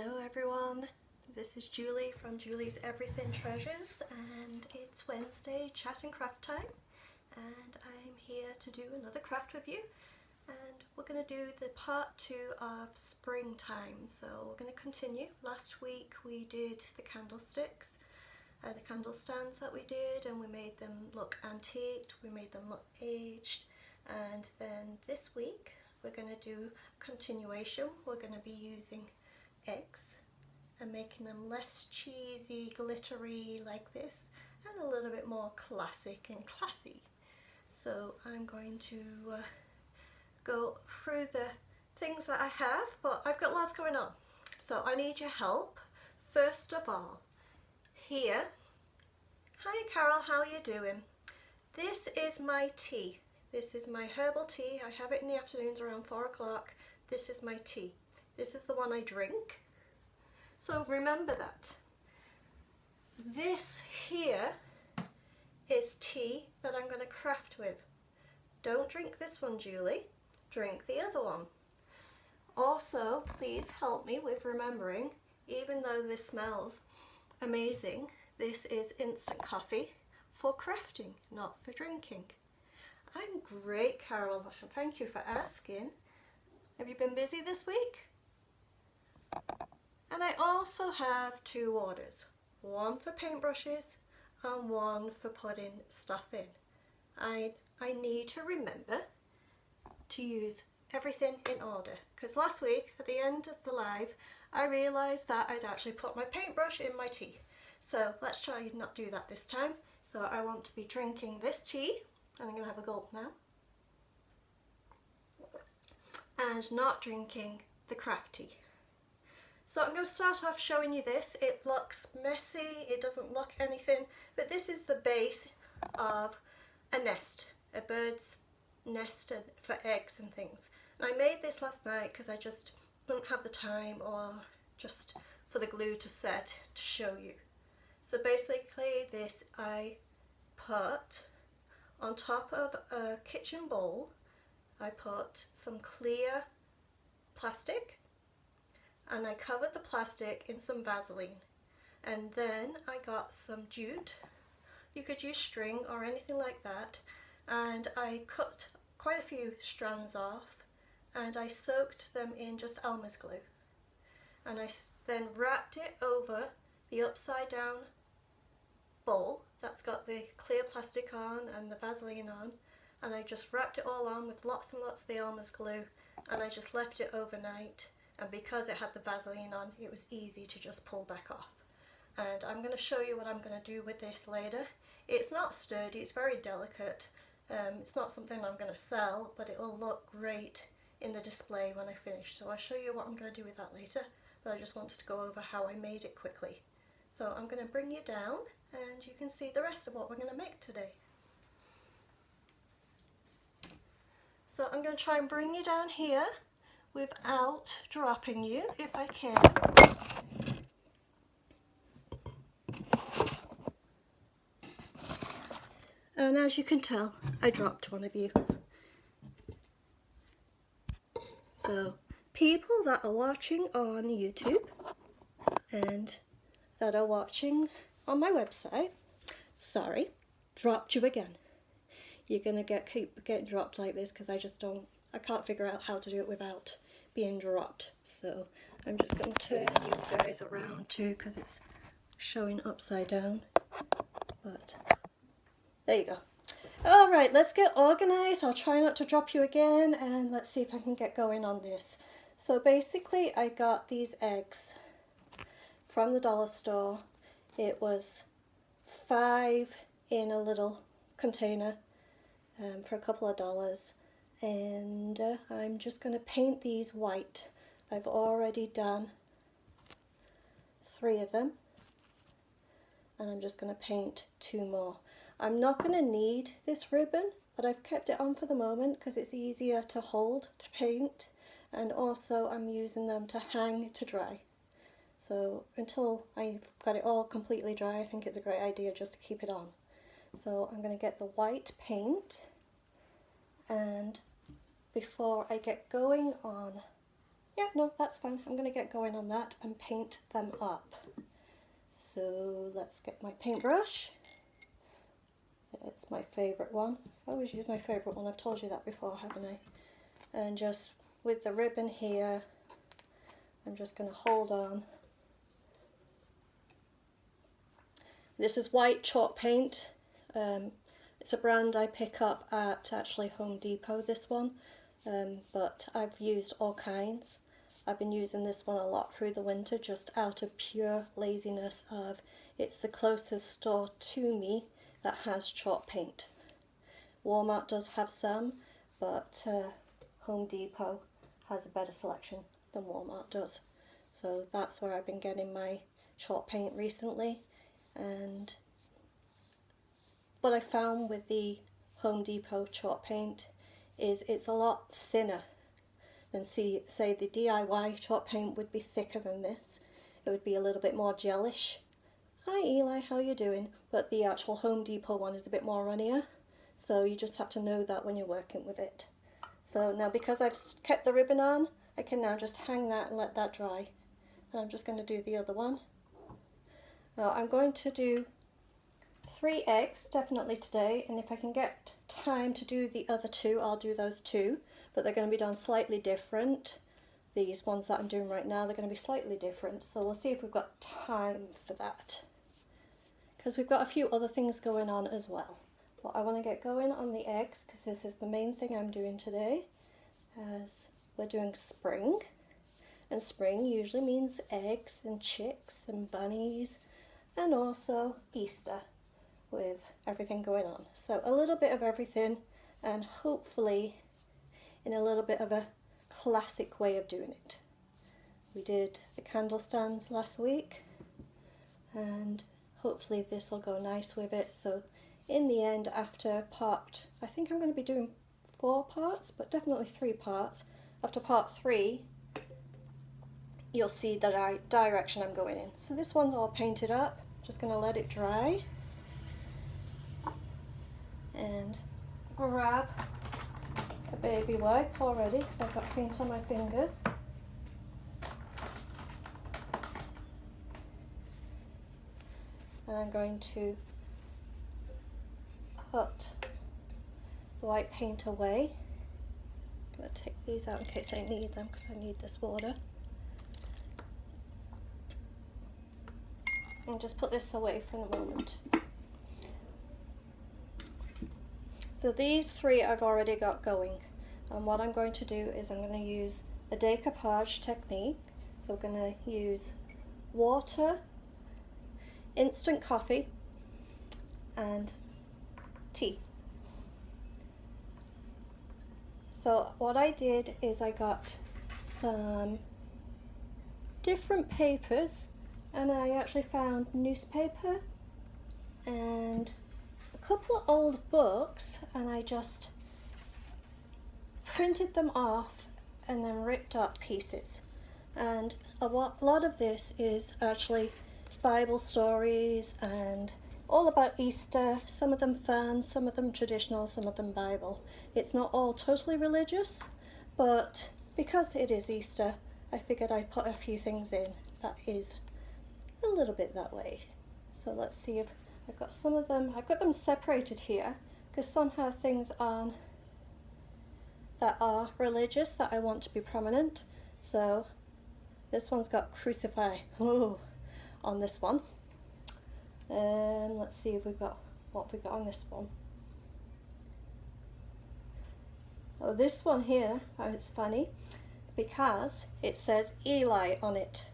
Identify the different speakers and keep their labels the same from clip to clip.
Speaker 1: Hello everyone, this is Julie from Julie's Everything Treasures, and it's Wednesday chat and craft time, and I'm here to do another craft with you, and we're going to do the part 2 of springtime. So we're going to continue. Last week we did the candlesticks, the candle stands that we did, and we made them look antiqued, we made them look aged, and then this week we're going to do continuation. We're going to be using eggs and making them less cheesy, glittery like this, and a little bit more classic and classy. So I'm going to go through the things that I have, but I've got lots going on, so I need your help. First of all, here, hi Carol, how are you doing? This is my tea. This is my herbal tea. I have it in the afternoons around 4 o'clock. This is my tea. This is the one I drink. So remember that. This here is tea that I'm going to craft with. Don't drink this one, Julie. Drink the other one. Also, please help me with remembering, even though this smells amazing, this is instant coffee for crafting, not for drinking. I'm great, Carol. Thank you for asking. Have you been busy this week? And I also have 2 orders. One for paintbrushes and one for putting stuff in. I need to remember to use everything in order, because last week at the end of the live I realised that I'd actually put my paintbrush in my tea. So let's try and not do that this time. So I want to be drinking this tea, and I'm going to have a gulp now, and not drinking the craft tea. So I'm going to start off showing you this. It looks messy, it doesn't look anything, but this is the base of a nest, a bird's nest for eggs and things. And I made this last night because I just didn't have the time, or just for the glue to set to show you. So basically this I put on top of a kitchen bowl. I put some clear plastic, and I covered the plastic in some Vaseline, and then I got some jute. You could use string or anything like that, and I cut quite a few strands off, and I soaked them in just Elmer's glue, and I then wrapped it over the upside down bowl that's got the clear plastic on and the Vaseline on, and I just wrapped it all on with lots and lots of the Elmer's glue, and I just left it overnight, and because it had the Vaseline on, it was easy to just pull back off. And I'm going to show you what I'm going to do with this later. It's not sturdy, it's very delicate. It's not something I'm going to sell, but it will look great in the display when I finish. So I'll show you what I'm going to do with that later, but I just wanted to go over how I made it quickly. So I'm going to bring you down, and you can see the rest of what we're going to make today. So I'm going to try and bring you down here without dropping you, if I can. And as you can tell, I dropped one of you. So people that are watching on YouTube and that are watching on my website, sorry, dropped you again. You're gonna keep getting dropped like this because I can't figure out how to do it without being dropped. So I'm just gonna turn you guys around too, because it's showing upside down. But there you go. All right, let's get organized. I'll try not to drop you again, and let's see if I can get going on this. So basically I got these eggs from the dollar store. It was 5 in a little container for a couple of dollars, and I'm just going to paint these white. I've already done 3 of them, and I'm just going to paint 2 more. I'm not going to need this ribbon, but I've kept it on for the moment because it's easier to hold to paint, and also I'm using them to hang to dry. So until I've got it all completely dry, I think it's a great idea just to keep it on. So I'm going to get the white paint, and before I get going on Yeah, no, that's fine. I'm going to get going on that and paint them up. So let's get my paintbrush. It's my favourite one. I always use my favourite one. I've told you that before, haven't I? And just with the ribbon here, I'm just going to hold on. This is white chalk paint. It's a brand I pick up at actually Home Depot, this one. But I've used all kinds. I've been using this one a lot through the winter just out of pure laziness of it's the closest store to me that has chalk paint. Walmart does have some, but Home Depot has a better selection than Walmart does. So that's where I've been getting my chalk paint recently. And what I found with the Home Depot chalk paint is it's a lot thinner than say the DIY chalk paint would be thicker than this. It would be a little bit more gelish. Hi Eli, how you doing? But the actual Home Depot one is a bit more runnier, so you just have to know that when you're working with it. So now because I've kept the ribbon on, I can now just hang that and let that dry. And I'm just going to do the other one. Now I'm going to do 3 eggs definitely today, and if I can get time to do the other 2, I'll do those 2, but they're going to be done slightly different. These ones that I'm doing right now, they're going to be slightly different, so we'll see if we've got time for that, because we've got a few other things going on as well. But I want to get going on the eggs because this is the main thing I'm doing today, as we're doing spring, and spring usually means eggs and chicks and bunnies, and also Easter with everything going on. So a little bit of everything, and hopefully in a little bit of a classic way of doing it. We did the candle stands last week, and hopefully this will go nice with it. So in the end, after part, I think I'm going to be doing 4 parts, but definitely 3 parts. After part 3, you'll see the direction I'm going in. So this one's all painted up. Just going to let it dry and grab a baby wipe already because I've got paint on my fingers. And I'm going to put the white paint away. I'm going to take these out in case I need them because I need this water. And just put this away for the moment. So these 3 I've already got going, and what I'm going to do is I'm going to use a decoupage technique. So we're going to use water, instant coffee and tea. So what I did is I got some different papers, and I actually found newspaper and a couple of old books, and I just printed them off and then ripped up pieces. And a lot of this is actually Bible stories and all about Easter, some of them fun, some of them traditional, some of them Bible. It's not all totally religious, but because it is Easter, I figured I'd put a few things in that is a little bit that way. So let's see if I've got some of them. I've got them separated here because some have things on that are religious that I want to be prominent. So this one's got crucify on this one. And let's see if we've got what we got on this one. Oh, this one here, it's funny because it says Eli on it.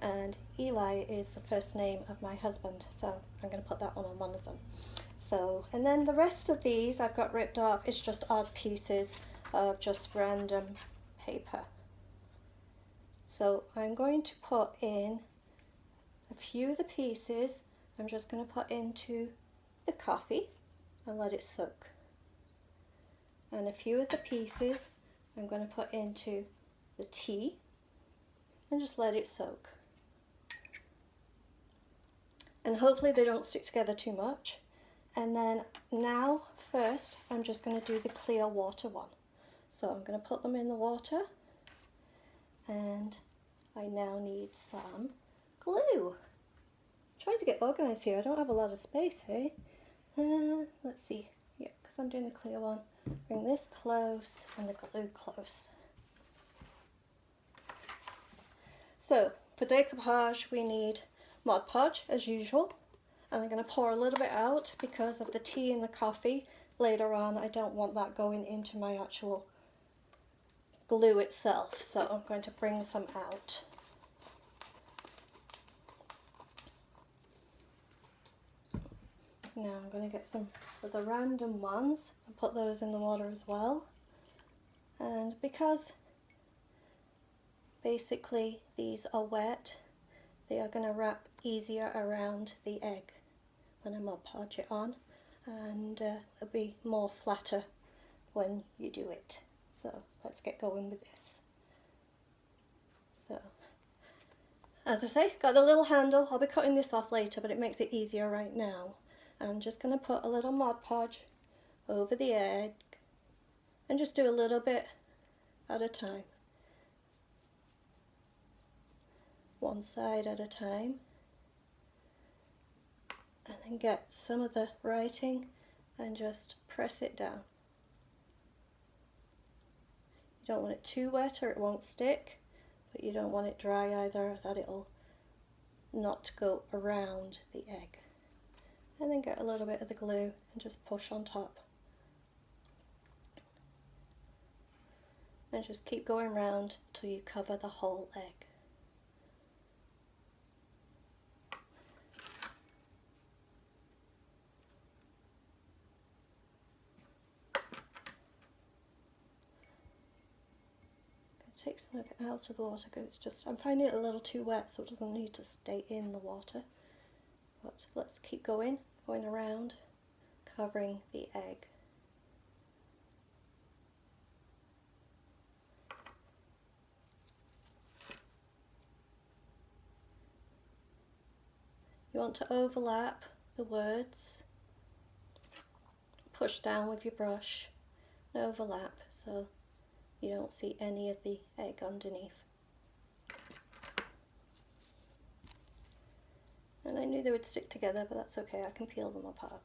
Speaker 1: And Eli is the first name of my husband, so I'm going to put that one on one of them. So, and then the rest of these I've got ripped up. It's just odd pieces of just random paper. So I'm going to put in a few of the pieces. I'm just going to put into the coffee and let it soak. And a few of the pieces I'm going to put into the tea and just let it soak. And hopefully they don't stick together too much. And then now first I'm just going to do the clear water one. So I'm going to put them in the water And I now need some glue. Trying to get organised here. I don't have a lot of space, hey? Let's see. Yeah, because I'm doing the clear one. Bring this close and the glue close. So, for decoupage we need Mod Podge as usual. And I'm going to pour a little bit out because of the tea and the coffee. Later on, I don't want that going into my actual glue itself. So I'm going to bring some out. Now I'm going to get some of the random ones and put those in the water as well. And because basically these are wet, they are going to wrap easier around the egg when I Mod Podge it on, and it'll be more flatter when you do it. So let's get going with this. So as I say, got the little handle. I'll be cutting this off later, but it makes it easier right now. I'm just going to put a little Mod Podge over the egg and just do a little bit at a time. One side at a time. And then get some of the writing and just press it down. You don't want it too wet or it won't stick, but you don't want it dry either, that it'll not go around the egg. And then get a little bit of the glue and just push on top. And just keep going round till you cover the whole egg. Take some of it out of the water because it's just, I'm finding it a little too wet, so it doesn't need to stay in the water. But let's keep going around, covering the egg. You want to overlap the words, push down with your brush, overlap so you don't see any of the egg underneath. And I knew they would stick together, but that's okay, I can peel them apart.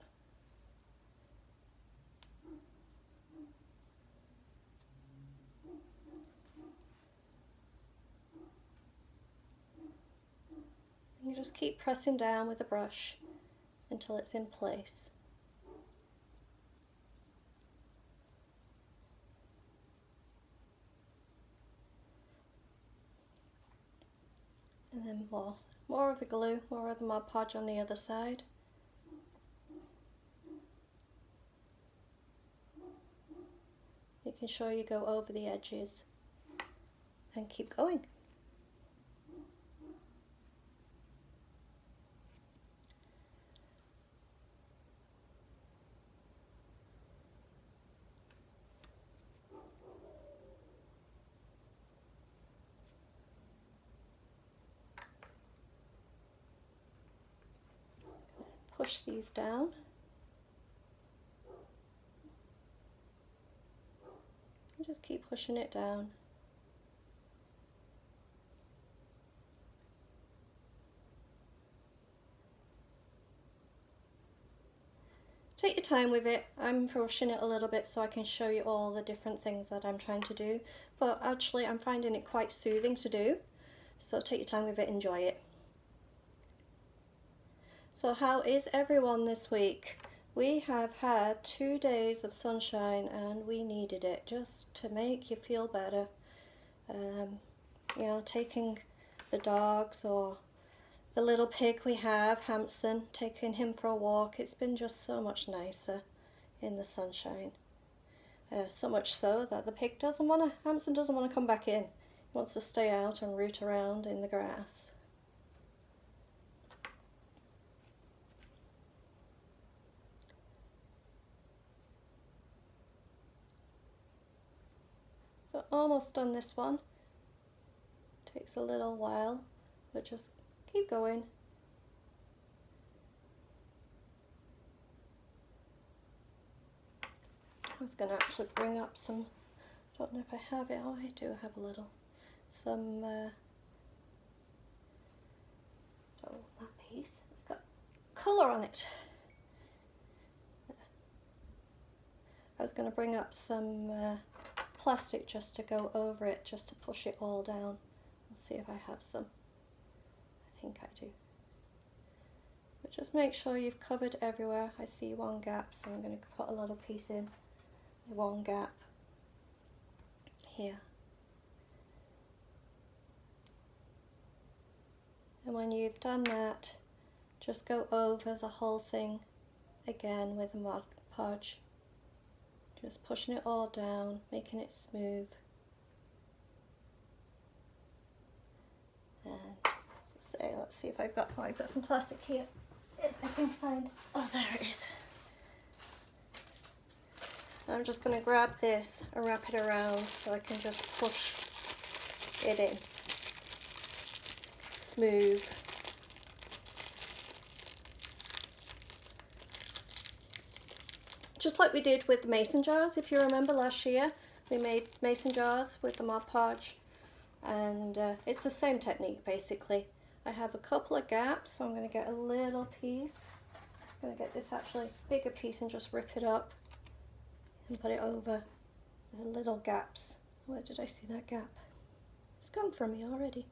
Speaker 1: And you just keep pressing down with the brush until it's in place. And then more of the glue, more of the Mod Podge on the other side. Making sure you go over the edges and keep going. Push these down. And just keep pushing it down. Take your time with it. I'm rushing it a little bit so I can show you all the different things that I'm trying to do. But actually I'm finding it quite soothing to do. So take your time with it, enjoy it. So how is everyone this week? We have had 2 days of sunshine and we needed it just to make you feel better. You know, taking the dogs or the little pig we have, Hampson, taking him for a walk. It's been just so much nicer in the sunshine. So much so that the pig Hampson doesn't want to come back in. He wants to stay out and root around in the grass. So almost done this one. Takes a little while, but just keep going. I was going to actually bring up some, I don't know if I have it, oh I do have a little, some, don't want that piece, it's got colour on it. I was going to bring up some plastic just to go over it, just to push it all down. Let's see if I have some. I think I do. But just make sure you've covered everywhere. I see one gap, so I'm going to put a little piece in one gap here. And when you've done that, just go over the whole thing again with a Mod Podge. Just pushing it all down, making it smooth. And as I say, let's see if I've got some plastic here. If I can find, oh, there it is. I'm just going to grab this and wrap it around so I can just push it in. Smooth. Just like we did with the mason jars, if you remember last year, we made mason jars with the Mod Podge, and it's the same technique basically. I have a couple of gaps, so I'm going to get a little piece. I'm going to get this actually bigger piece and just rip it up and put it over the little gaps. Where did I see that gap? It's gone from me already.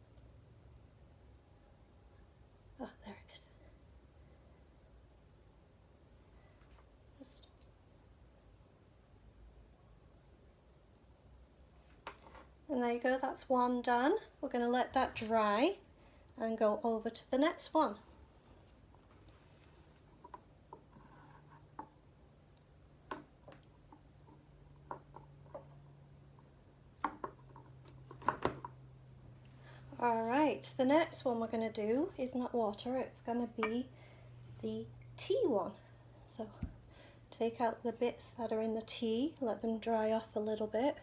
Speaker 1: Oh, there it is. And there you go, that's one done. We're going to let that dry and go over to the next one. Alright, the next one we're going to do is not water, it's going to be the tea one. So take out the bits that are in the tea, let them dry off a little bit.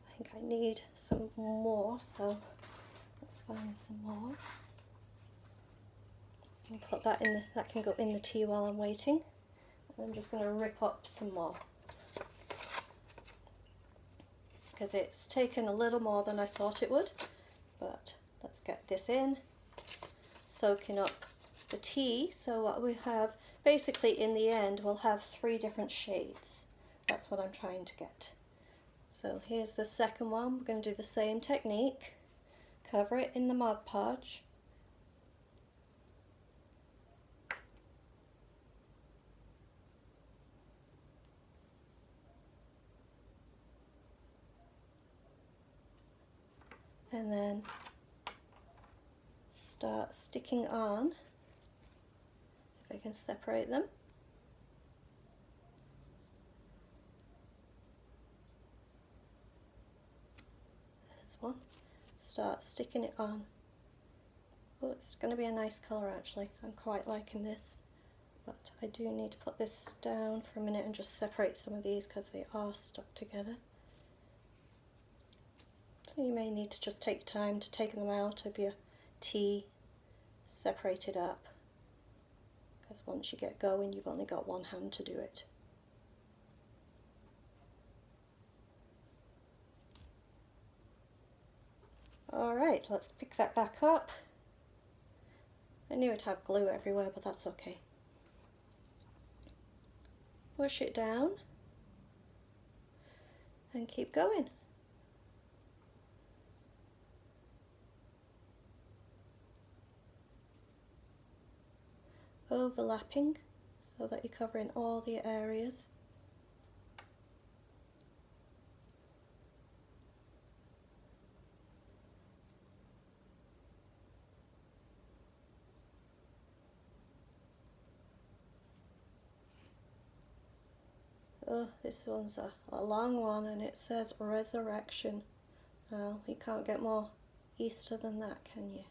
Speaker 1: I think I need some more, so let's find some more. And put that in, that can go in the tea while I'm waiting. And I'm just going to rip up some more, because it's taken a little more than I thought it would. But let's get this in, soaking up the tea. So what we have, basically in the end, we'll have 3 different shades. That's what I'm trying to get. So here's the second one. We're going to do the same technique. Cover it in the Mod Podge. And then start sticking on, if I can separate them. There's one. Start sticking it on. Oh, it's going to be a nice colour actually. I'm quite liking this. But I do need to put this down for a minute and just separate some of these because they are stuck together. So you may need to just take time to take them out of your tea, separate it up, because once you get going you've only got one hand to do it. Alright, let's pick that back up. I knew it'd have glue everywhere, but that's okay. Push it down and keep going. Overlapping so that you're covering all the areas. Oh, this one's a long one and it says Resurrection. Well, you can't get more Easter than that, can you?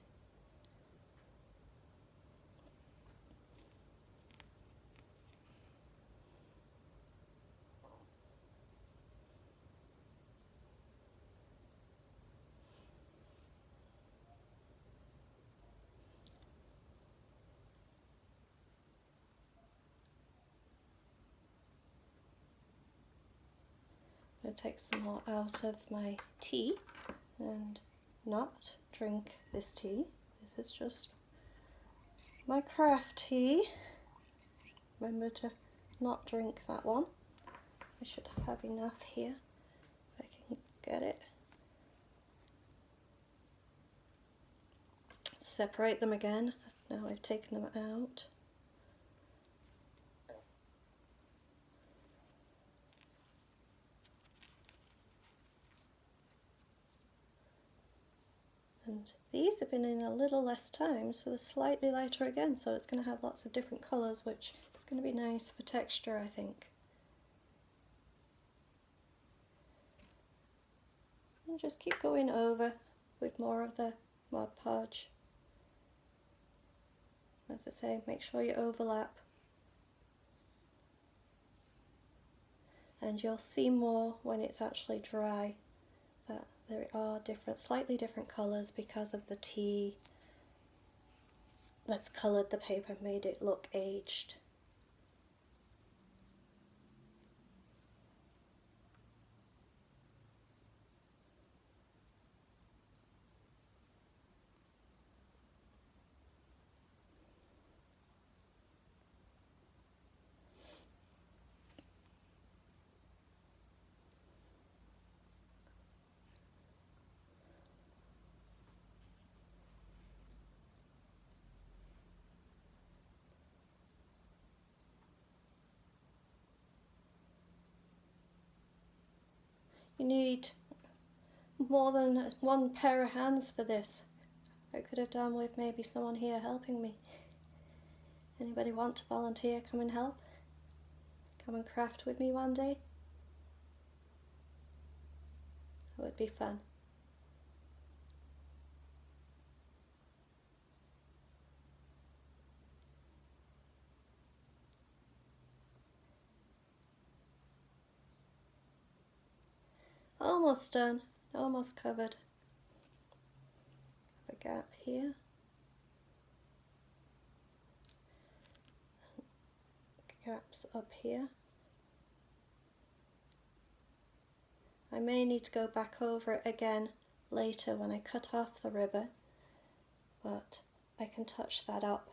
Speaker 1: I'm going to take some more out of my tea and not drink this tea. This is just my craft tea. Remember to not drink that one. I should have enough here if I can get it. Separate them again. Now I've taken them out. And these have been in a little less time, so they're slightly lighter again, so it's going to have lots of different colours, which is going to be nice for texture, I think. And just keep going over with more of the Mod Podge. As I say, make sure you overlap. And you'll see more when it's actually dry that there are slightly different colours because of the tea that's coloured the paper, made it look aged. You need more than one pair of hands for this. I could have done with maybe someone here helping me. Anybody want to volunteer, come and help? Come and craft with me one day? That would be fun. Almost done, almost covered. Have a gap here. Gaps up here. I may need to go back over it again later when I cut off the ribbon, but I can touch that up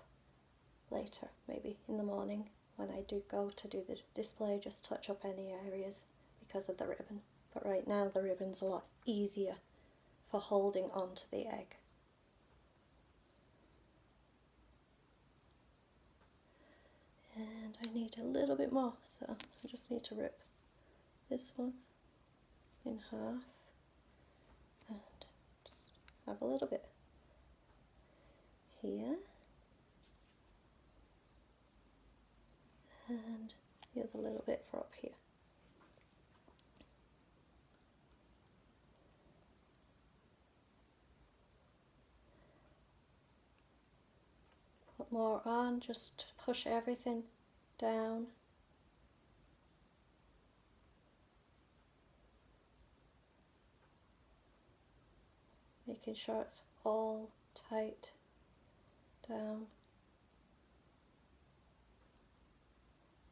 Speaker 1: later, maybe in the morning when I do go to do the display, just touch up any areas because of the ribbon. But right now the ribbon's a lot easier for holding onto the egg. And I need a little bit more, so I just need to rip this one in half and just have a little bit here and the other little bit for up here. Put more on, just push everything down. Making sure it's all tight down.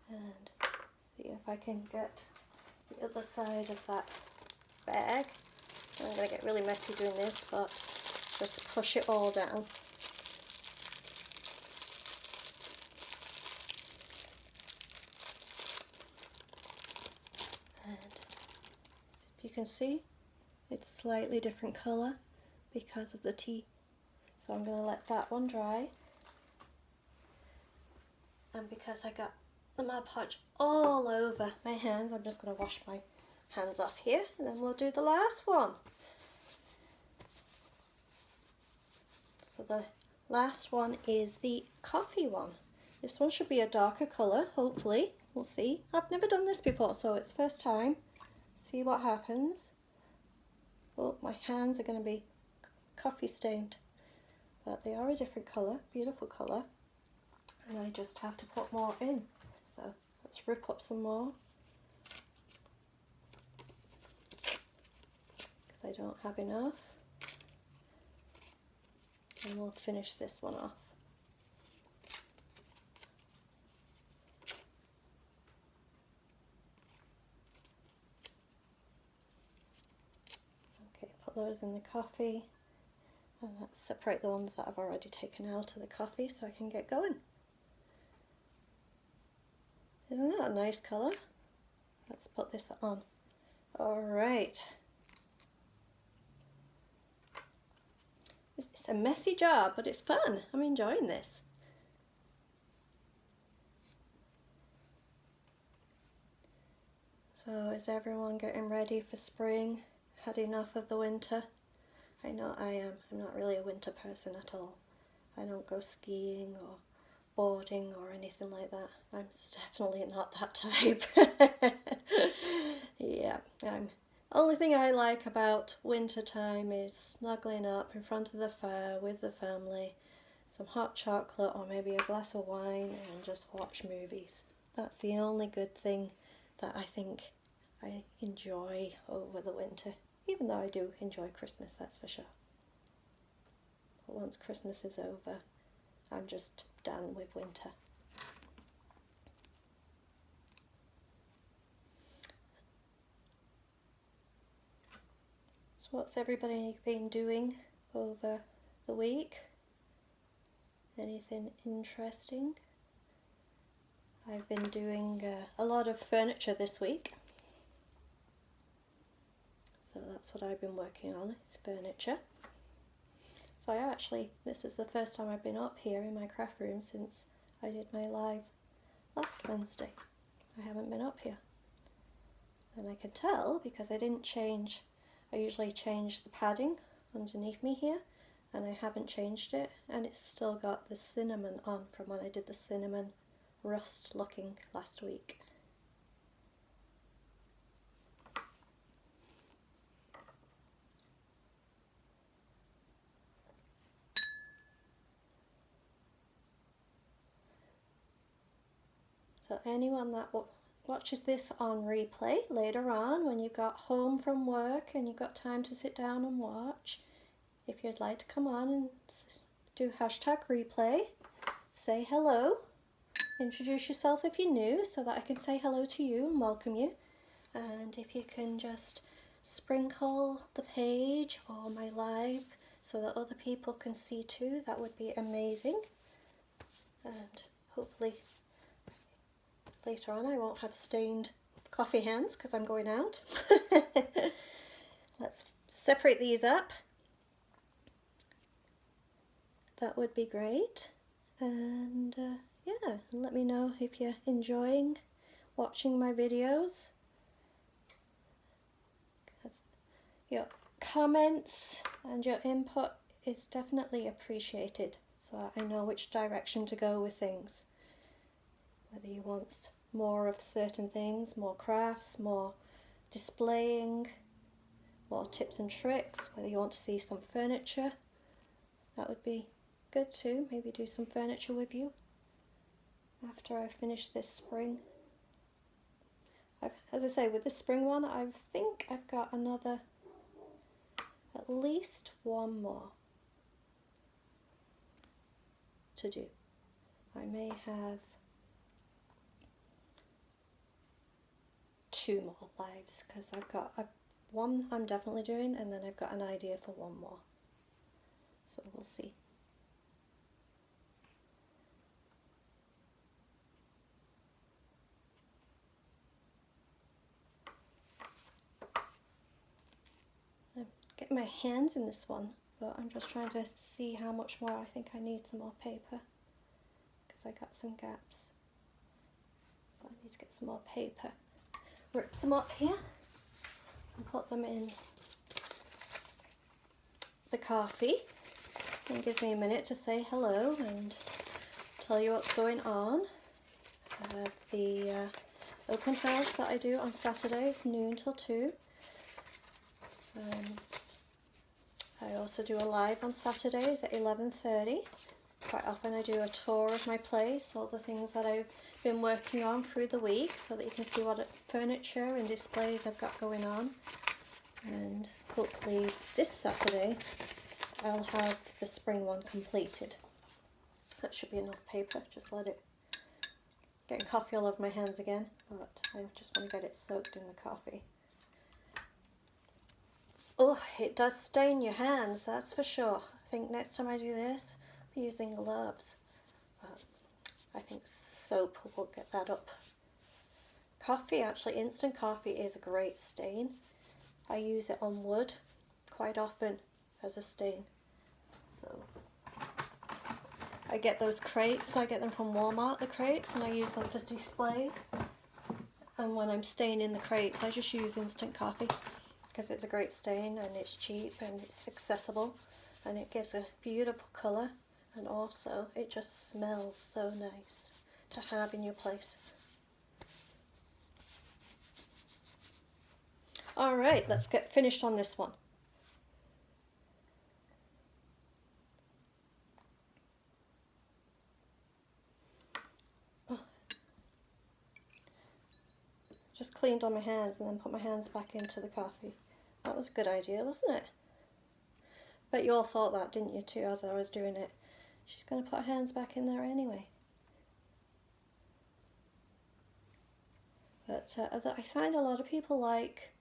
Speaker 1: And see if I can get the other side of that bag. I'm going to get really messy doing this, but just push it all down. And if you can see, it's a slightly different colour because of the tea. So I'm going to let that one dry. And because I got the Mod Podge all over my hands, I'm just going to wash my hands off here and then we'll do the last one. So the last one is the coffee one. This one should be a darker colour, hopefully. We'll see. I've never done this before, so it's first time. See what happens. Oh, my hands are going to be coffee stained, but they are a different colour, beautiful colour. And I just have to put more in. So let's rip up some more, because I don't have enough. And we'll finish this one off. Okay, put those in the coffee And let's separate the ones that I've already taken out of the coffee so I can get going. Isn't that a nice colour? Let's put this on. Alright. It's a messy job, but it's fun. I'm enjoying this. So is everyone getting ready for spring? Had enough of the winter? I know I am. I'm not really a winter person at all. I don't go skiing or boarding or anything like that. I'm definitely not that type. Yeah, only thing I like about winter time is snuggling up in front of the fire with the family, some hot chocolate or maybe a glass of wine, and just watch movies. That's the only good thing that I think I enjoy over the winter, even though I do enjoy Christmas, that's for sure. But once Christmas is over, I'm just done with winter. So what's everybody been doing over the week? Anything interesting? I've been doing a lot of furniture this week. So that's what I've been working on, is furniture. So this is the first time I've been up here in my craft room since I did my live last Wednesday. I haven't been up here. And I can tell because I didn't change, I usually change the padding underneath me here, and I haven't changed it, and it's still got the cinnamon on from when I did the cinnamon rust looking last week. So anyone that watches this on replay later on when you got home from work and you've got time to sit down and watch, if you'd like to come on and do #replay, say hello, introduce yourself if you're new so that I can say hello to you and welcome you. And if you can just sprinkle the page or my live so that other people can see too, that would be amazing. And hopefully later on I won't have stained coffee hands because I'm going out. Let's separate these up. That would be great. And yeah, let me know if you're enjoying watching my videos. Because your comments and your input is definitely appreciated, so I know which direction to go with things. Whether you want more of certain things, more crafts, more displaying, more tips and tricks, whether you want to see some furniture, that would be good too. Maybe do some furniture with you after I finish this spring. As I say, with the spring one, I think I've got another, at least one more to do. I may have 2 more lives because I've got one I'm definitely doing, and then I've got an idea for one more. So we'll see. I'm getting my hands in this one, but I'm just trying to see how much more. I think I need some more paper because I got some gaps. So I need to get some more paper. Rip some up here and put them in the coffee. It gives me a minute to say hello and tell you what's going on. I have the open house that I do on Saturdays, noon till 2. I also do a live on Saturdays at 11:30. Quite often I do a tour of my place, all the things that I've been working on through the week, so that you can see what furniture and displays I've got going on. And hopefully this Saturday I'll have the spring one completed. That should be enough paper. Just let it, getting coffee all over my hands again, but I just want to get it soaked in the coffee. Oh, it does stain your hands, that's for sure. think next time I do this, I'll be using gloves. But I think soap will get that up. Coffee, actually, instant coffee is a great stain. I use it on wood quite often as a stain. So I get those crates, I get them from Walmart, the crates, and I use them for displays. And when I'm staining the crates, I just use instant coffee because it's a great stain and it's cheap and it's accessible and it gives a beautiful colour, and also it just smells so nice to have in your place. Alright, let's get finished on this one. Just cleaned on my hands and then put my hands back into the coffee. That was a good idea, wasn't it? But you all thought that, didn't you, too, as I was doing it? She's going to put her hands back in there anyway. But I find a lot of people like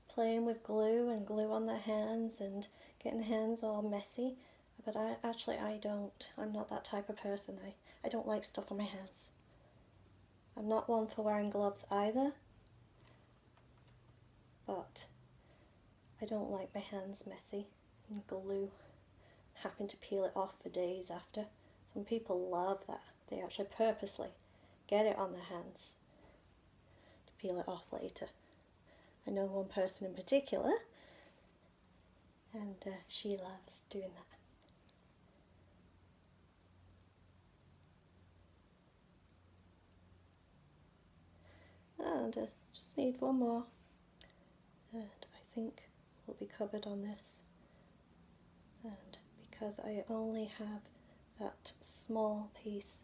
Speaker 1: playing with glue and glue on their hands and getting the hands all messy. But I don't. I'm not that type of person. I don't like stuff on my hands. I'm not one for wearing gloves either. But I don't like my hands messy and glue, having to peel it off for days after. Some people love that. They actually purposely get it on their hands to peel it off later. I know one person in particular, and she loves doing that. And just need one more. And I think we'll be covered on this. And because I only have that small piece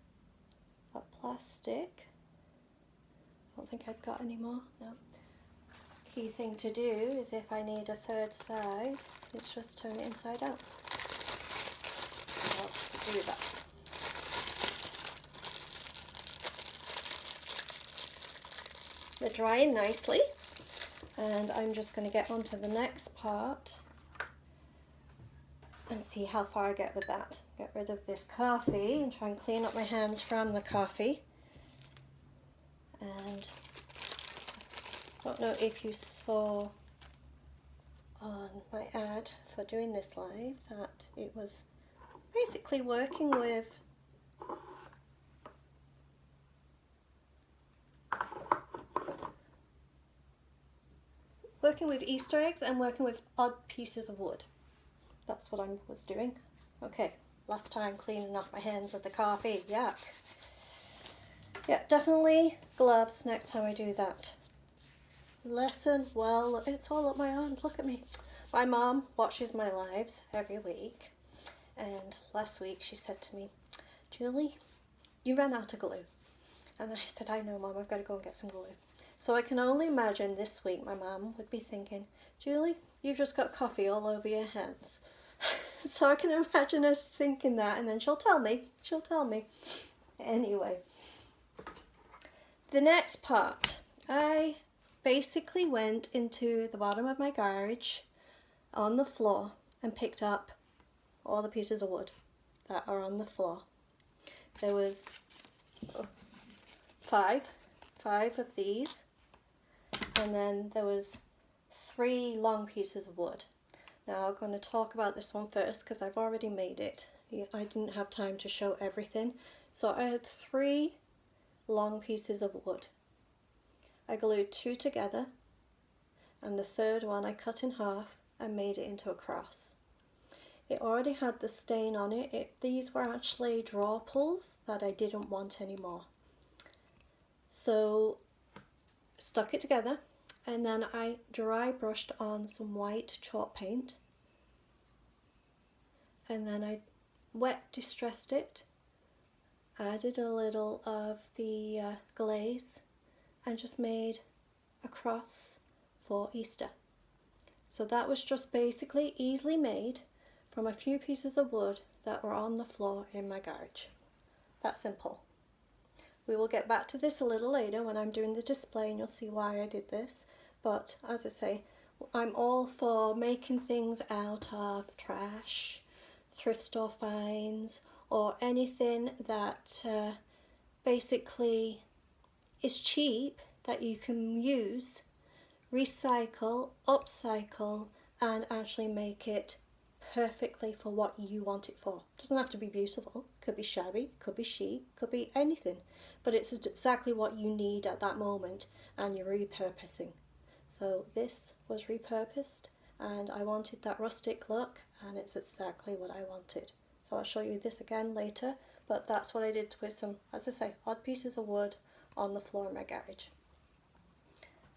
Speaker 1: of plastic, I don't think I've got any more. No. Key thing to do is if I need a third side, is just turn it inside out. I'll do that. They're drying nicely. And I'm just going to get on to the next part and see how far I get with that. Get rid of this coffee and try and clean up my hands from the coffee. And I don't know if you saw on my ad for doing this live that it was basically working with Easter eggs and working with odd pieces of wood. That's what I was doing. Okay, last time cleaning off my hands of the coffee. Yuck. Yeah, definitely gloves next time I do that. Lesson, well, it's all up my arms. Look at me. My mom watches my lives every week, and last week she said to me, Julie, you ran out of glue. And I said, I know, Mom, I've got to go and get some glue. So I can only imagine this week my mum would be thinking, Julie, you've just got coffee all over your hands. So I can imagine us thinking that, and then she'll tell me. Anyway, the next part, I basically went into the bottom of my garage on the floor and picked up all the pieces of wood that are on the floor. There was five of these, and then there was 3 long pieces of wood. Now I'm going to talk about this one first because I've already made it. I didn't have time to show everything. So I had 3 long pieces of wood. I glued 2 together, and the third one I cut in half and made it into a cross. It already had the stain on it. These were actually draw pulls that I didn't want anymore. So stuck it together, and then I dry brushed on some white chalk paint, and then I wet distressed it, added a little of the glaze, and just made a cross for Easter. So that was just basically easily made from a few pieces of wood that were on the floor in my garage. That simple. We will get back to this a little later when I'm doing the display, and you'll see why I did this. But as I say, I'm all for making things out of trash, thrift store finds or anything that basically is cheap that you can use, recycle, upcycle, and actually make it perfectly for what you want it for. It doesn't have to be beautiful, could be shabby, could be chic, could be anything, but it's exactly what you need at that moment and you're repurposing. So this was repurposed and I wanted that rustic look and it's exactly what I wanted. So I'll show you this again later, but that's what I did with some, as I say, odd pieces of wood on the floor in my garage.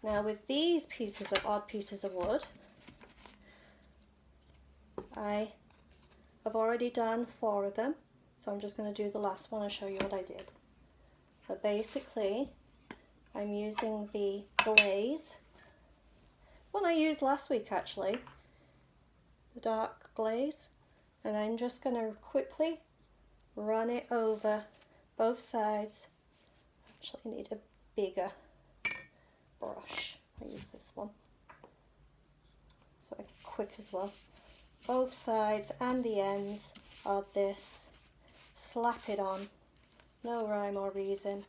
Speaker 1: Now with these pieces of odd pieces of wood, I have already done 4 of them, so I'm just going to do the last one and show you what I did. So basically, I'm using the glaze, one I used last week actually, the dark glaze, and I'm just going to quickly run it over both sides. Actually, I need a bigger brush. I use this one, so quick as well. Both sides and the ends of this, slap it on, no rhyme or reason.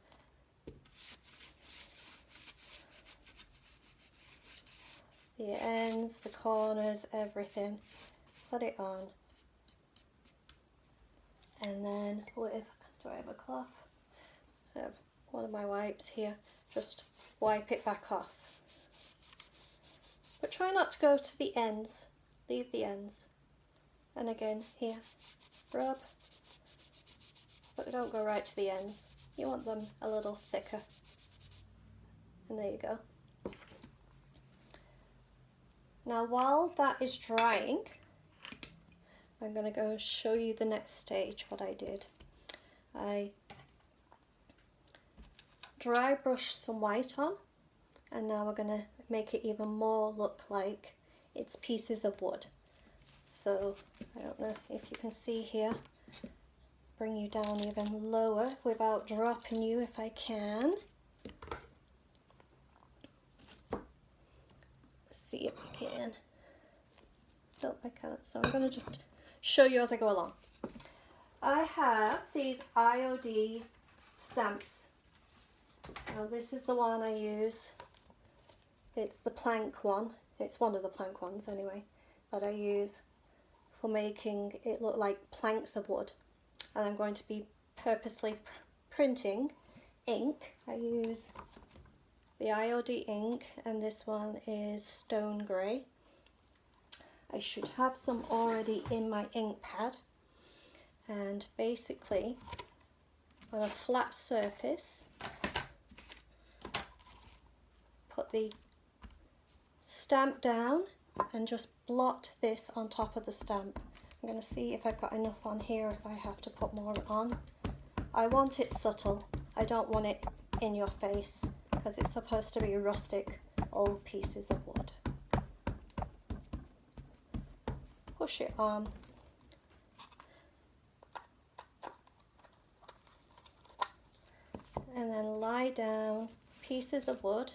Speaker 1: The ends, the corners, everything, put it on. And then do I have a cloth? I have one of my wipes here, just wipe it back off. But try not to go to the ends. Leave the ends, and again here, rub, but don't go right to the ends. You want them a little thicker, and there you go. Now while that is drying, I'm going to go show you the next stage, what I did. I dry brushed some white on, and now we're going to make it even more look like it's pieces of wood. So I don't know if you can see here, bring you down even lower without dropping you if I can. Let's see if I can. Nope, I can't, so I'm going to just show you as I go along. I have these IOD stamps. Now this is the one I use. It's the plank one. It's one of the plank ones anyway, that I use for making it look like planks of wood. And I'm going to be purposely printing ink. I use the IOD ink, and this one is Stone Grey. I should have some already in my ink pad. And basically, on a flat surface, put the stamp down and just blot this on top of the stamp. I'm going to see if I've got enough on here, if I have to put more on. I want it subtle. I don't want it in your face because it's supposed to be rustic old pieces of wood. Push it on. And then lie down pieces of wood.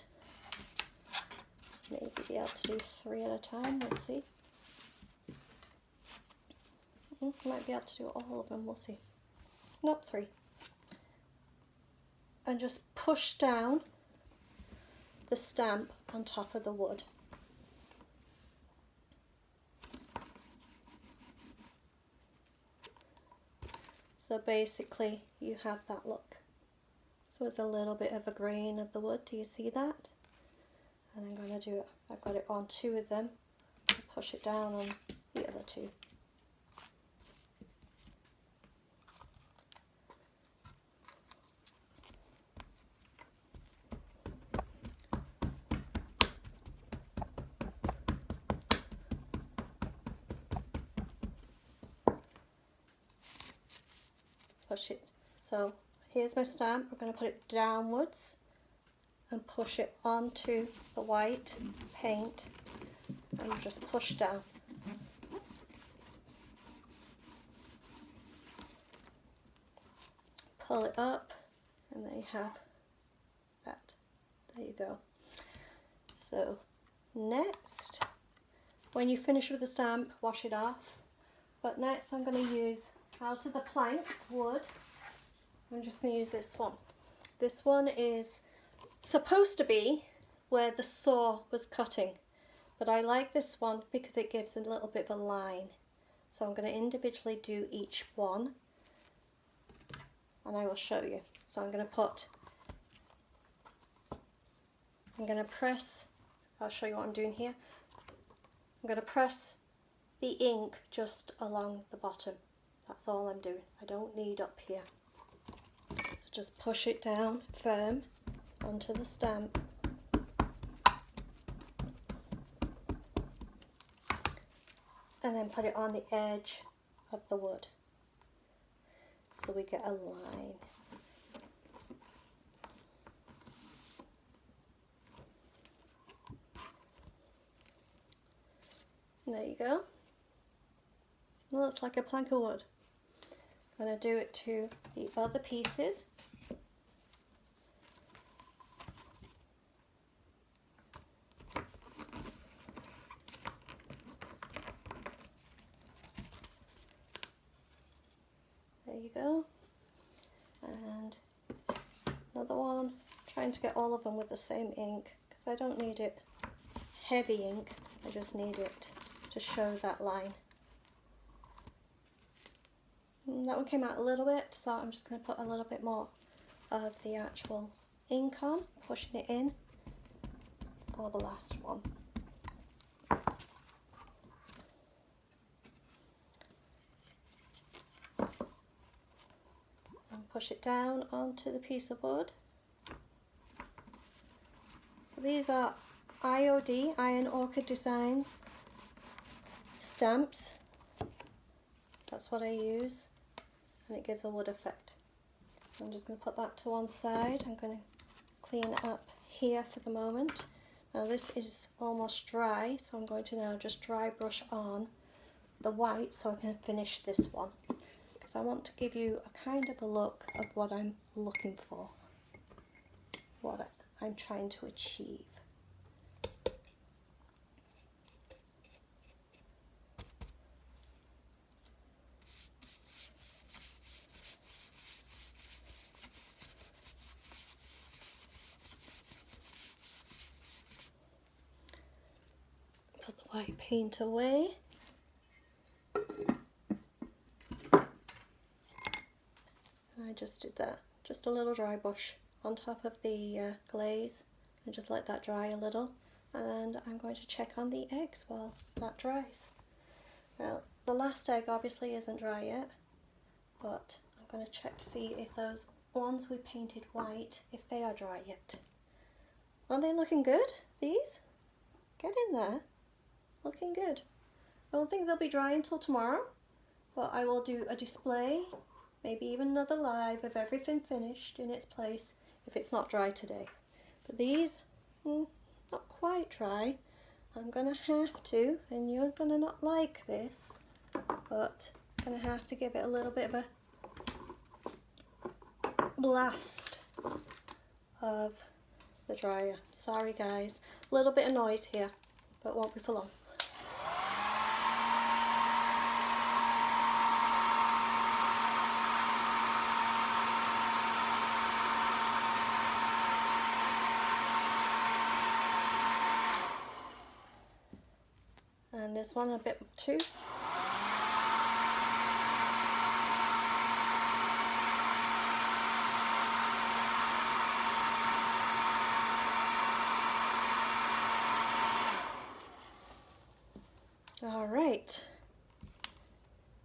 Speaker 1: Maybe be able to do 3 at a time, we'll see. Might be able to do all of them, we'll see. Nope, 3. And just push down the stamp on top of the wood. So basically you have that look. So it's a little bit of a grain of the wood, do you see that? And I'm going to do it, I've got it on 2 of them, I'll push it down on the other 2. Push it, so here's my stamp, we're going to put it downwards and push it onto the white paint and just push down. Pull it up and there you have that. There you go. So next, when you finish with the stamp, wash it off. But next I'm going to use out of the plank wood. I'm just going to use this one. This one is supposed to be where the saw was cutting, but I like this one because it gives a little bit of a line. So I'm going to individually do each one and I will show you. So I'm going to press, I'll show you what I'm doing here. I'm going to press the ink just along the bottom. That's all I'm doing. I don't need up here. So just push it down firm onto the stamp. And then put it on the edge of the wood so we get a line. And there you go. It looks like a plank of wood. I'm going to do it to the other pieces. There you go. And another one. Trying to get all of them with the same ink because I don't need it heavy ink. I just need it to show that line. And that one came out a little bit, so I'm just going to put a little bit more of the actual ink on, pushing it in for the last one. And push it down onto the piece of wood. So these are IOD, Iron Orchid Designs stamps. That's what I use, and it gives a wood effect. So I'm just going to put that to one side. I'm going to clean it up here for the moment. Now this is almost dry, so I'm going to now just dry brush on the white so I can finish this one, because I want to give you a kind of a look of what I'm looking for, what I'm trying to achieve. Put the white paint away. I just did that, just a little dry brush on top of the glaze, and just let that dry a little, and I'm going to check on the eggs while that dries. Now the last egg obviously isn't dry yet, but I'm going to check to see if those ones we painted white, if they are dry yet. Aren't they looking good, these? Get in there. Looking good. I don't think they'll be dry until tomorrow, but I will do a display, maybe even another live of everything finished in its place if it's not dry today. But these, not quite dry. I'm going to have to, and you're going to not like this, but I'm going to have to give it a little bit of a blast of the dryer. Sorry guys, a little bit of noise here, but won't be for long. And this one a bit too. All right,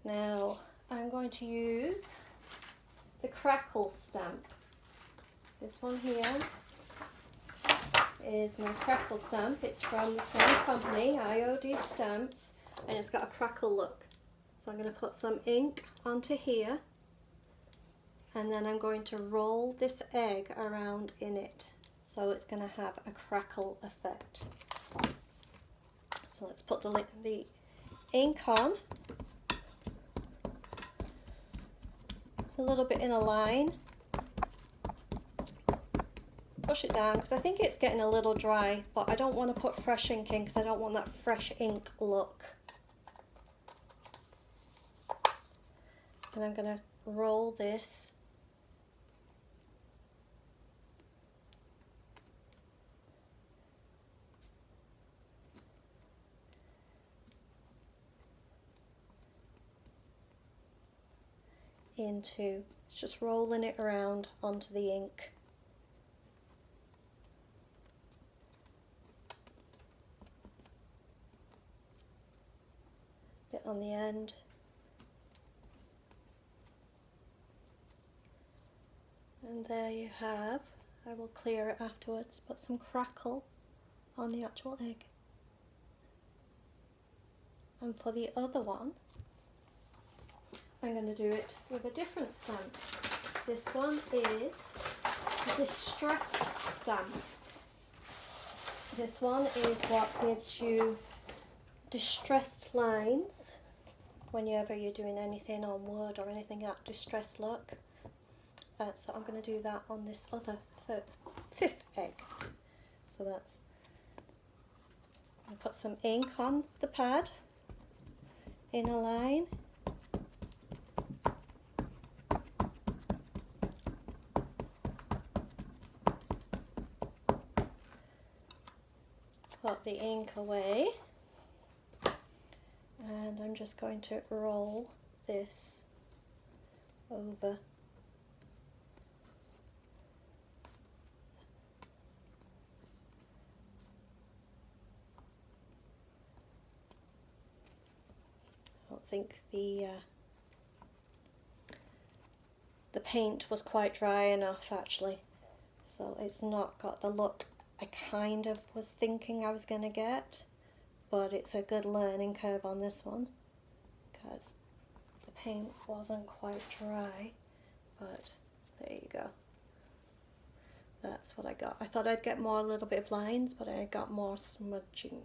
Speaker 1: now I'm going to use the Crackle stamp. This one here is my Crackle stamp. It's from the same company, IOD Stamps, and it's got a crackle look. So I'm going to put some ink onto here, and then I'm going to roll this egg around in it, so it's going to have a crackle effect. So let's put the ink on, a little bit in a line, push it down because I think it's getting a little dry, but I don't want to put fresh ink in because I don't want that fresh ink look. and I'm going to roll this into, it's just rolling it around onto the ink. Bit on the end. And there you have, I will clear it afterwards, but some crackle on the actual egg. And for the other one, I'm going to do it with a different stamp. This one is a distressed stamp. This one is what gives you distressed lines whenever you're doing anything on wood or anything that distressed look. So I'm going to do that on this other fifth egg. So that's, I'm going to put some ink on the pad in a line. Put the ink away, and I'm just going to roll this over I don't think the paint was quite dry enough actually, so it's not got the look I kind of was thinking I was going to get, but it's a good learning curve on this one because the paint wasn't quite dry, but there you go. That's what I got. I thought I'd get more, a little bit of lines, but I got more smudging.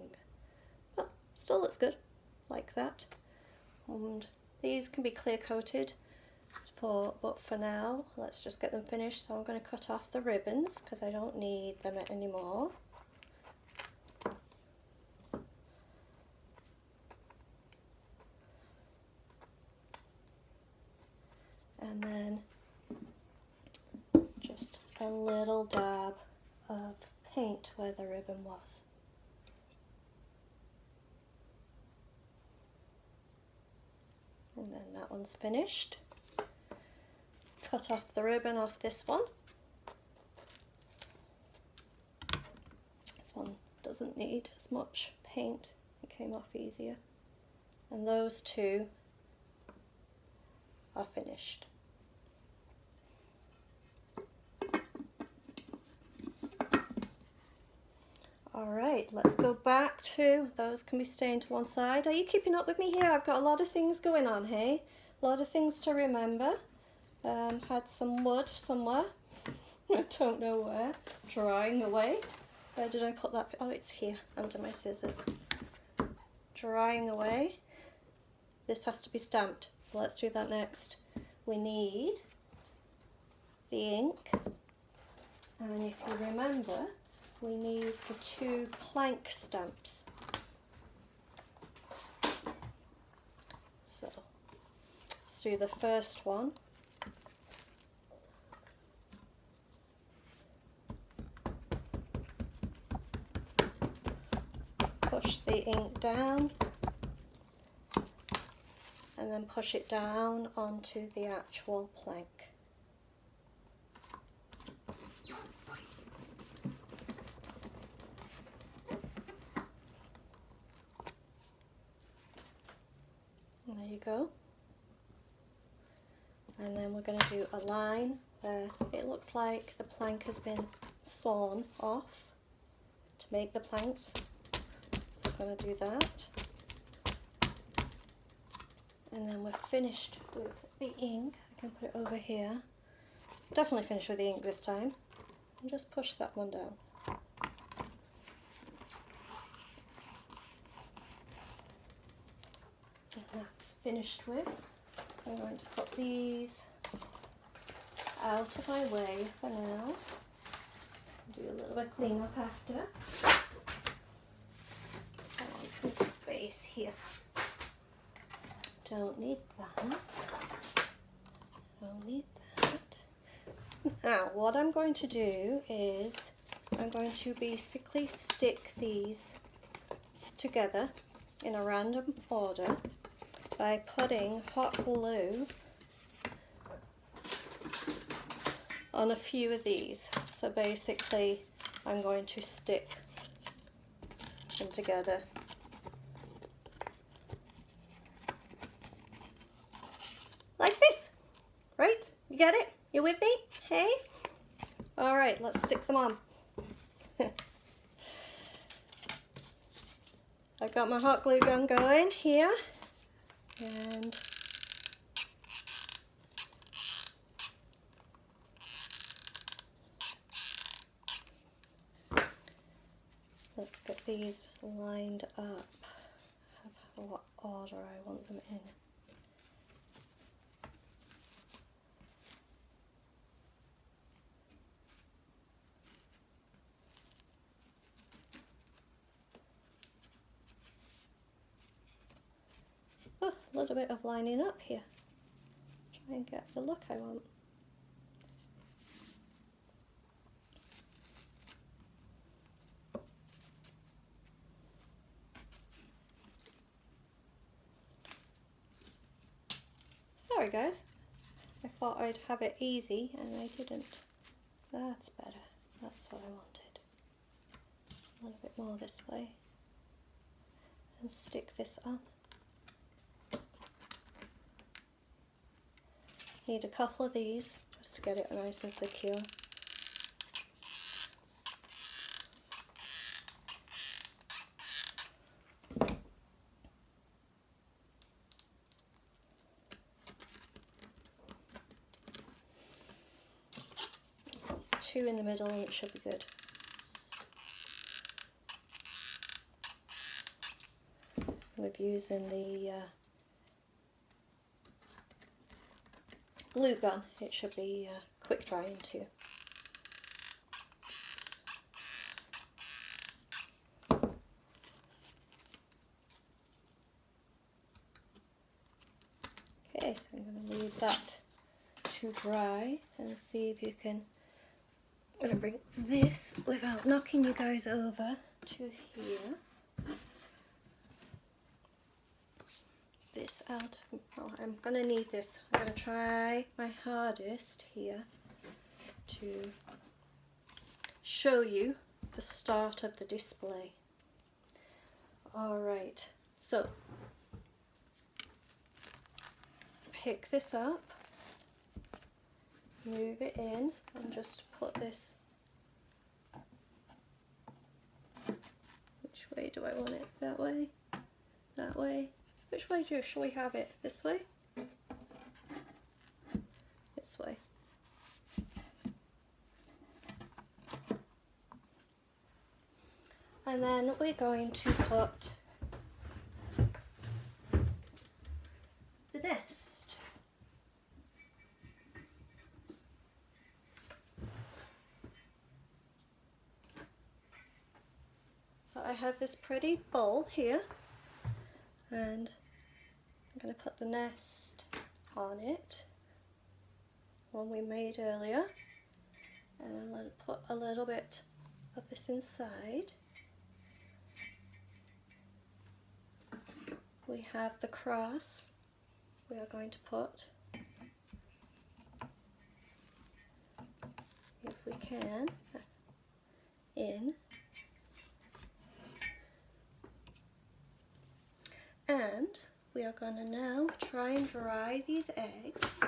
Speaker 1: But still looks good, like that. And these can be clear coated, but for now, let's just get them finished. So I'm going to cut off the ribbons because I don't need them anymore. And then just a little dab of paint where the ribbon was. And then that one's finished. Cut off the ribbon off this one. This one doesn't need as much paint. It came off easier. And those two are finished. Alright, let's go back to, those can be staying to one side. Are you keeping up with me here? I've got a lot of things going on, hey? A lot of things to remember. Had some wood somewhere. I don't know where. Drying away. Where did I put that? Oh, it's here, under my scissors. Drying away. This has to be stamped, so let's do that next. We need the ink. And if you remember, we need the 2 plank stamps. So, let's do the first one. Push the ink down, and then push it down onto the actual plank. There you go. And then we're going to do a line where it looks like the plank has been sawn off to make the planks. So I'm going to do that. And then we're finished with the ink. I can put it over here. Definitely finished with the ink this time. And just push that one down. And that's finished with. I'm going to put these out of my way for now. Do a little bit of clean up after. I want some space here. Don't need that. I'll need that. Now what I'm going to do is I'm going to basically stick these together in a random order by putting hot glue on a few of these. So basically I'm going to stick them together. Like this, right? You get it? You with me? Hey? All right, let's stick them on. I've got my hot glue gun going here, and let's get these lined up. Have what order I want them in. Oh, a little bit of lining up here. Try and get the look I want. Sorry guys, I thought I'd have it easy and I didn't. That's better, that's what I wanted. A little bit more this way. And stick this on. Need a couple of these just to get it nice and secure. Two in the middle and it should be good. With using the glue gun, it should be quick drying too. Okay, I'm going to leave that to dry and see if you can. I'm going to bring this without knocking you guys over to here. This out. Oh, I'm going to need this. I'm going to try my hardest here to show you the start of the display. Alright, so pick this up, move it in and just put this. Which way do I want it? That way? That way? Which way shall we have it? This way? This way. And then we're going to put the nest. So I have this pretty bowl here, and I'm going to put the nest on it, one we made earlier, and I'm going to put a little bit of this inside. We have the cross we are going to put, if we can, in. And we are going to now try and dry these eggs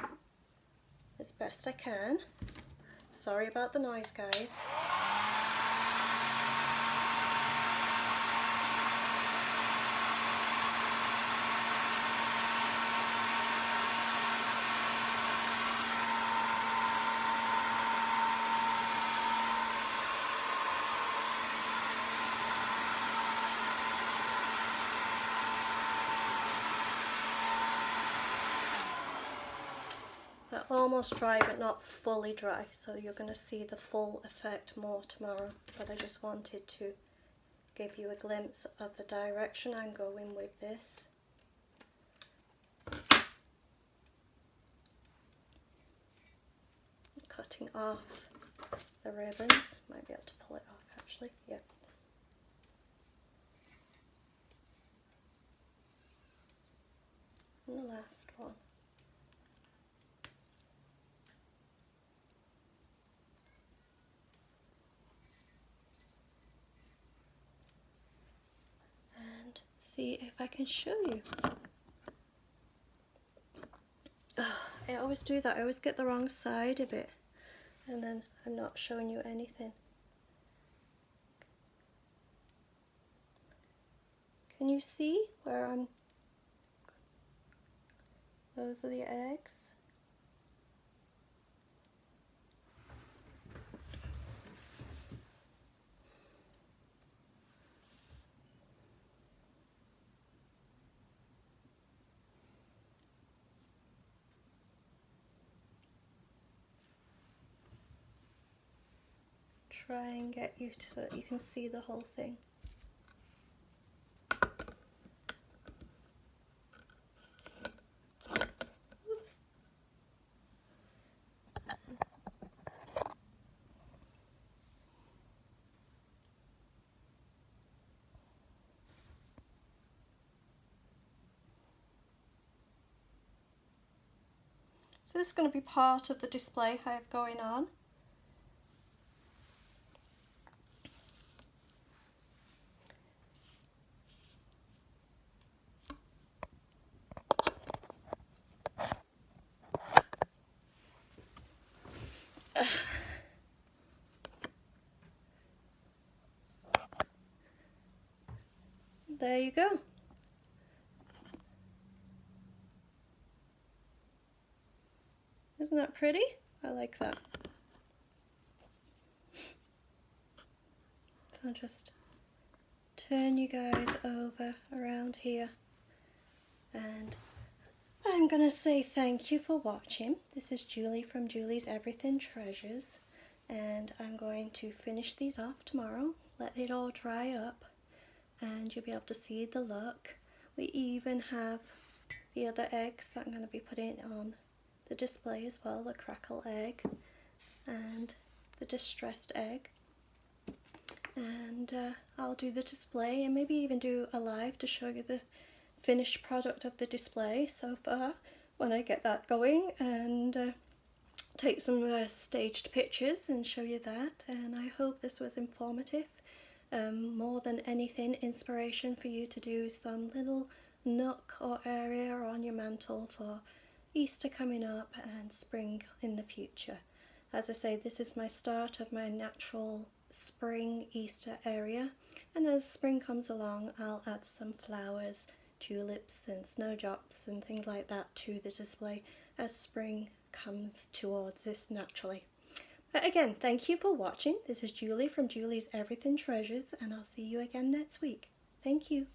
Speaker 1: as best I can. Sorry about the noise, guys. They're almost dry but not fully dry, so you're going to see the full effect more tomorrow, but I just wanted to give you a glimpse of the direction I'm going with this. cutting off the ribbons. Might be able to pull it off actually, yeah. And the last one. And see if I can show you. I always do that, I always get the wrong side of it and then I'm not showing you anything. Can you see where I'm? Those are the eggs. Try and get you to it, you can see the whole thing. Oops. So this is going to be part of the display I have going on. There you go. Isn't that pretty? I like that. So I'll just turn you guys over around here and I'm gonna say thank you for watching. This is Julie from Julie's Everything Treasures and I'm going to finish these off tomorrow, let it all dry up and you'll be able to see the look. We even have the other eggs that I'm going to be putting on the display as well, the crackle egg and the distressed egg. And I'll do the display and maybe even do a live to show you the finished product of the display so far when I get that going, and take some staged pictures and show you that. And I hope this was informative, more than anything inspiration for you to do some little nook or area on your mantle for Easter coming up and spring in the future. As I say, this is my start of my natural spring Easter area, and as spring comes along I'll add some flowers, tulips and snowdrops and things like that to the display as spring comes towards us naturally. But again, thank you for watching. This is Julie from Julie's Everything Treasures and I'll see you again next week. Thank you.